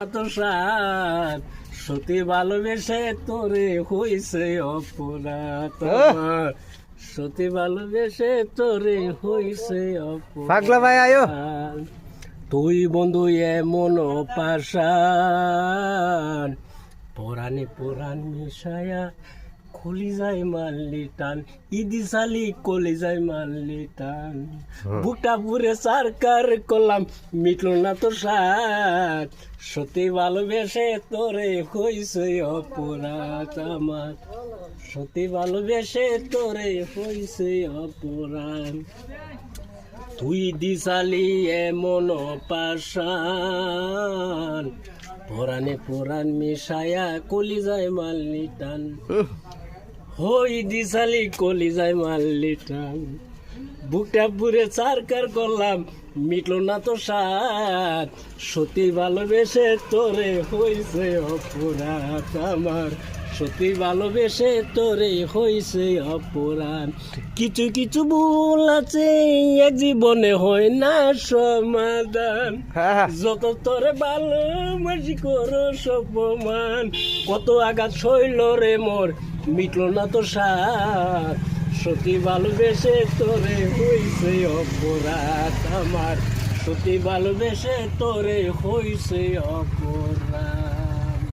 তো সাত সত্যি ভালোবেসে তোরে হইছে অপরাধ আমার। সত্যি ভালোবেসে তোরে হইছে পাগলা ভাই আয়ো। অপরাধ। তুই বন্ধু এমন পাশান পরাণে পরাণ মিশায়া খুলি যায় মারলি টান ইদি সালি কলি যায় মারলি টান বুকটা পুরে সারকার করলাম মিটলো না তো সাথ সত্যি ভালোবেসে তোরে হইছে অপরাধ আমার। সত্যি ভালোবেসে তোরে হইছে অপরাধ। তুই দিশালি এমন পাশান পরাণে পরাণ মিশায়া কলি যায় মারলি টান হই দিশালি কলি যায় মারলি টান বুকটা পুরে চারকার করলাম মিটলো না তো সাথ সত্যি ভালোবেসে তোরে হইছে অপরাধ আমার। সত্যি ভালোবেসে তোরে হইছে অপরাধ। কিছু কিছু ভুল আছে এক জীবনে হয় না সমাধান যত তোরে ভালোবাসি করো সপমান কত আঘাত সইল রে মোর মিটলো না তো সাথ সত্যি ভালোবেসে তোরে হইছে অপরাধ আমার। সত্যি ভালোবেসে তোরে হইছে অপরাধ।